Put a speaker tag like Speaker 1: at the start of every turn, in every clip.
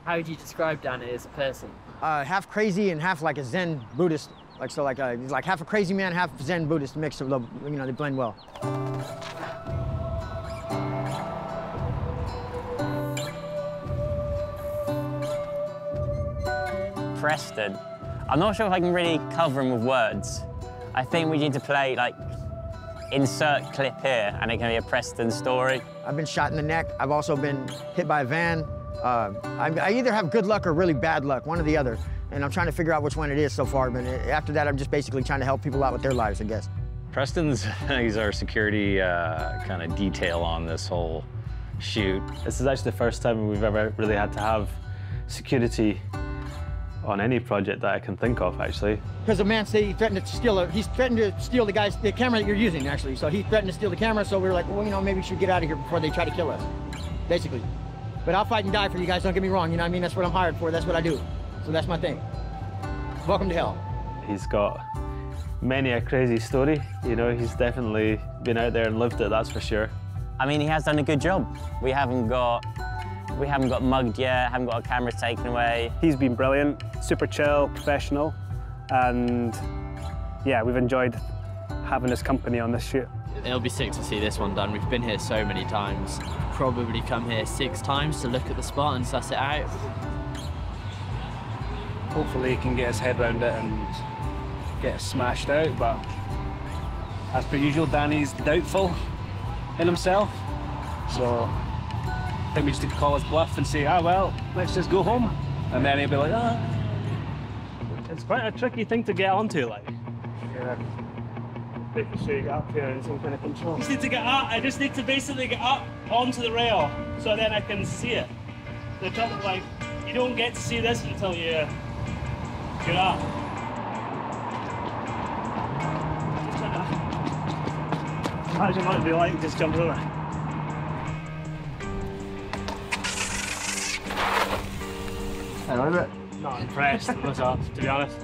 Speaker 1: How would you describe Danny as a person?
Speaker 2: Half crazy and half like a Zen Buddhist. He's like half a crazy man, half Zen Buddhist mixed, you know, they blend well.
Speaker 3: Preston. I'm not sure if I can really cover him with words. I think we need to play, like, insert clip here, and it can be a Preston story. I've
Speaker 2: been shot in the neck. I've also been hit by a van. I either have good luck or really bad luck, one or the other. And I'm trying to figure out which one it is so far, but after that, I'm just basically trying to help people out with their lives, I guess.
Speaker 4: He's our security kind of detail on this whole shoot.
Speaker 5: This is actually the first time we've ever really had to have security on any project that I can think of, actually.
Speaker 2: Because the man said he threatened to steal the camera that you're using, actually. So he threatened to steal the camera, so we were like, well, you know, maybe we should get out of here before they try to kill us, basically. But I'll fight and die for you guys, don't get me wrong, you know what I mean? That's what I'm hired for, that's what I do. So that's my thing. Welcome to hell.
Speaker 5: He's got many a crazy story, you know, he's definitely been out there and lived it, that's for sure.
Speaker 3: I mean, he has done a good job. We haven't got mugged yet, haven't got our cameras taken away.
Speaker 6: He's been brilliant, super chill, professional, and yeah, we've enjoyed having his company on this shoot.
Speaker 1: It'll be sick to see this one done. We've been here so many times. Probably come here 6 times to look at the spot and suss it out.
Speaker 6: Hopefully he can get his head around it and get it smashed out, but as per usual, Danny's doubtful in himself, so I think we just need to call his bluff and say, ah, well, let's just go home. And then he'll be like, ah.
Speaker 5: It's quite a tricky thing to get onto, like.
Speaker 6: Yeah. Making sure you get up here in some kind of control.
Speaker 7: I just need to get up. I just need to basically get up onto the rail so then I can see it. The trouble, like, you don't get to see this until you're up. Just trying to imagine what it'd be like to just jump over. Not impressed with myself, to be honest.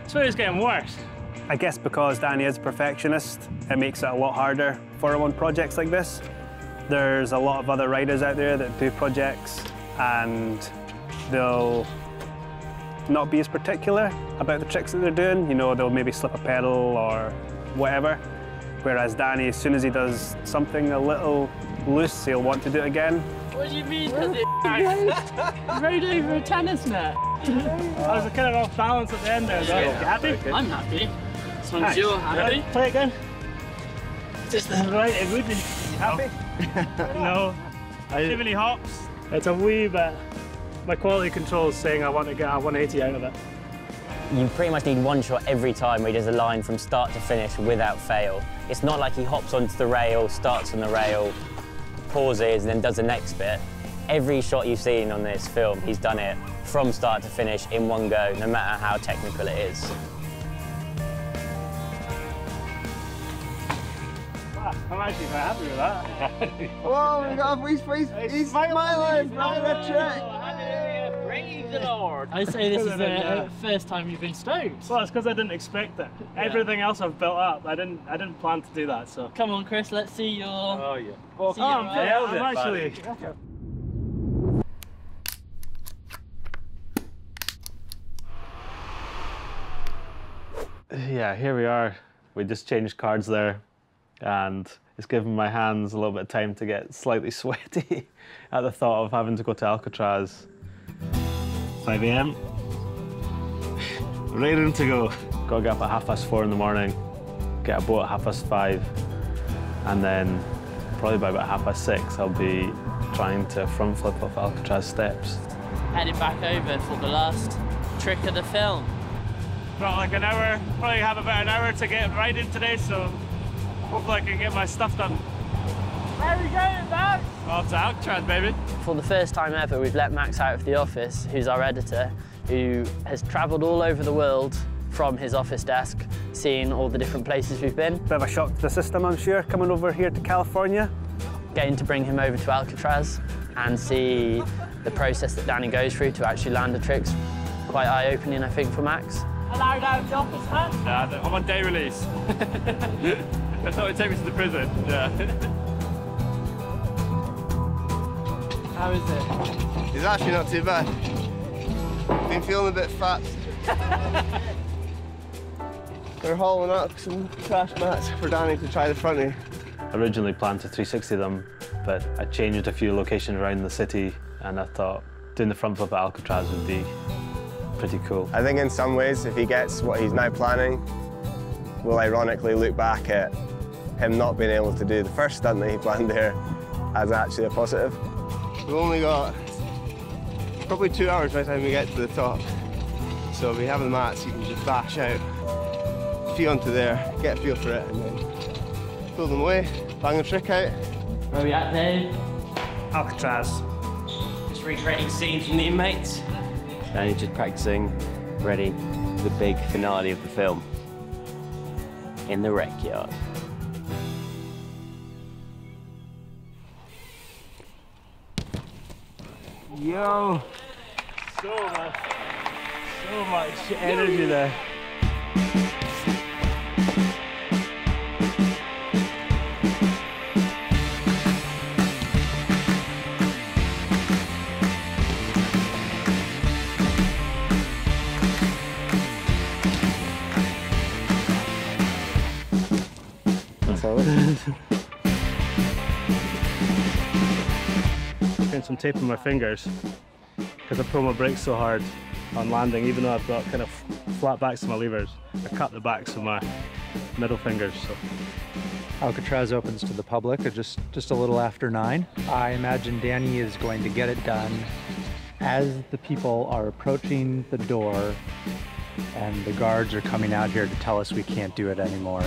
Speaker 7: It's where it's getting worse.
Speaker 6: I guess because Danny is a perfectionist, it makes it a lot harder for him on projects like this. There's a lot of other riders out there that do projects and they'll not be as particular about the tricks that they're doing. You know, they'll maybe slip a pedal or whatever. Whereas Danny, as soon as he does something a little loose, he'll want to do it again.
Speaker 1: What do you mean? Rode over a tennis net.
Speaker 7: I was kind of off balance at the end there. Yeah. You happy?
Speaker 1: I'm happy. As long as you're happy.
Speaker 7: Play again. Just right, it would be. You happy? No. Too many hops. It's a wee bit. My quality control is saying I want to get a 180 out of it.
Speaker 3: You pretty much need one shot every time where he does a line from start to finish without fail. It's not like he hops onto the rail, starts on the rail, pauses, and then does the next bit. Every shot you've seen on this film, he's done it from start to finish in one go, no matter how technical it is.
Speaker 7: I'm actually quite happy with that.
Speaker 2: Whoa, we got, he's smiling, right at track.
Speaker 1: Praise the Lord. I say this is the first time you've been stoked.
Speaker 7: Well, it's because I didn't expect it. Yeah. Everything else I've built up, I didn't plan to do that. So
Speaker 1: come on, Chris, let's see your.
Speaker 7: Oh yeah. Well, I'm actually.
Speaker 5: Yeah, here we are. We just changed cards there, and it's given my hands a little bit of time to get slightly sweaty at the thought of having to go to Alcatraz. 5 AM. Raring to go. Got to get up at 4:30 in the morning, get a boat at 5:30, and then probably by about 6:30 I'll be trying to front flip off Alcatraz steps.
Speaker 1: Headed back over for the last trick of the film.
Speaker 7: Got like an hour, probably have about an hour to get riding today, so hopefully I can get my stuff done. Where are we going, Max? Off to Alcatraz, baby.
Speaker 1: For the first time ever, we've let Max out of the office, who's our editor, who has travelled all over the world from his office desk, seeing all the different places we've been.
Speaker 6: Bit of a shock to the system, I'm sure, coming over here to California.
Speaker 1: Getting to bring him over to Alcatraz and see the process that Danny goes through to actually land the tricks. Quite eye-opening, I think, for Max.
Speaker 7: Allowed out of the office, man? Yeah, I'm on day release. I thought it'd take me to the prison. Yeah.
Speaker 1: How is it?
Speaker 8: It's actually not too bad. Been feeling a bit fat. They're hauling up some crash mats for Danny to try the fronty.
Speaker 5: Originally planned to 360 them, but I changed a few locations around the city, and I thought doing the front flip at Alcatraz would be pretty cool.
Speaker 8: I think in some ways, if he gets what he's now planning, we'll ironically look back at him not being able to do the first stunt that he planned there as actually a positive. We've only got probably 2 hours by the time we get to the top. So if we have the mats, you can just bash out, feet onto there, get a feel for it, and then pull them away, bang the trick out.
Speaker 1: Where are we at, Dave?
Speaker 6: Alcatraz.
Speaker 3: Just recreating scenes from the inmates. And just practicing, ready for the big finale of the film. In the rec yard.
Speaker 7: Yo! So much energy there. Getting some tape on my fingers because I pull my brakes so hard on landing, even though I've got kind of flat backs to my levers. I cut the backs of my middle fingers. So.
Speaker 9: Alcatraz opens to the public at just a little after 9. I imagine Danny is going to get it done as the people are approaching the door and the guards are coming out here to tell us we can't do it anymore.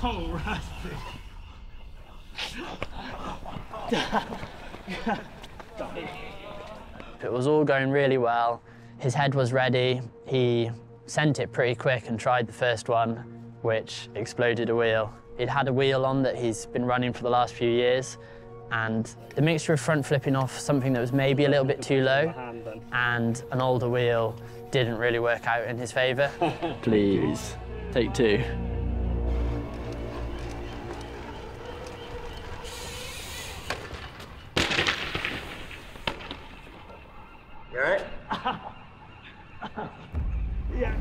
Speaker 7: Oh, Rusty.
Speaker 1: It was all going really well. His head was ready. He sent it pretty quick and tried the first one, which exploded a wheel. He'd had a wheel on that he's been running for the last few years, and the mixture of front flipping off something that was maybe a little bit too low and an older wheel didn't really work out in his favour. Please, take 2.
Speaker 8: You alright?
Speaker 7: Yeah.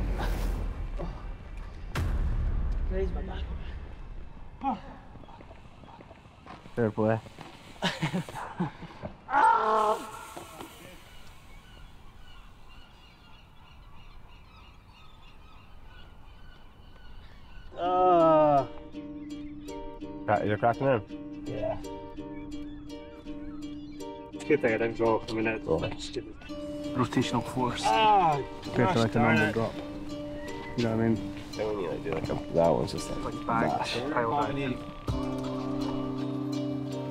Speaker 1: Raise my back.
Speaker 7: Oh.
Speaker 8: Fair boy. You're cracking in?
Speaker 7: Yeah. It's a good thing I didn't go. I mean, it's like stupid. Rotational force. Ah,
Speaker 6: Compared to like a normal drop. You know what I mean?
Speaker 8: Then when you like do like that one's just like bash.
Speaker 7: I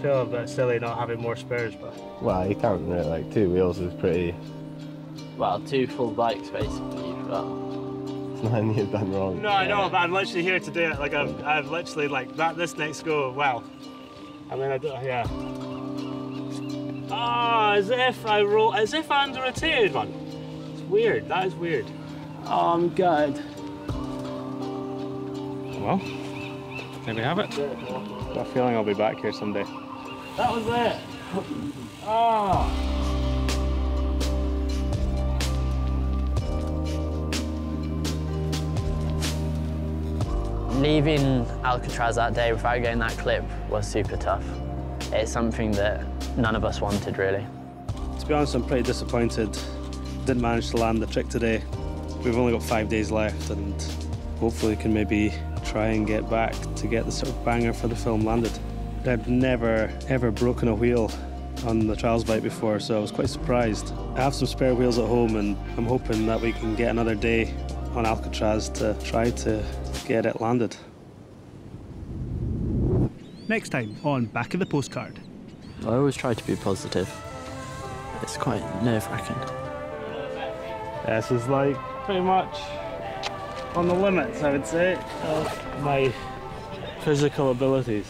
Speaker 7: feel a bit silly not having more spares, but.
Speaker 8: Well, you can't really, like 2 wheels is pretty.
Speaker 1: Well, 2 full bikes basically you've got.
Speaker 8: It's nothing you've done wrong.
Speaker 7: No, I know, but I'm literally here to do it. Like I've literally like this next go. Well, I mean, yeah. Ah, as if I under-rotated one. It's weird. That is weird.
Speaker 1: Oh, I'm good.
Speaker 7: Well, there we have it. Got a feeling I'll be back here someday. That was it. Ah.
Speaker 1: Leaving Alcatraz that day without getting that clip was super tough. It's something that none of us wanted, really.
Speaker 6: To be honest, I'm pretty disappointed. Didn't manage to land the trick today. We've only got 5 days left, and hopefully can maybe try and get back to get the sort of banger for the film landed. I've never, ever broken a wheel on the trials bike before, so I was quite surprised. I have some spare wheels at home, and I'm hoping that we can get another day on Alcatraz to try to get it landed.
Speaker 7: Next time on Back of the Postcard.
Speaker 1: I always try to be positive. It's quite nerve-wracking.
Speaker 7: Yeah, this is like pretty much on the limits, I would say, of my physical abilities.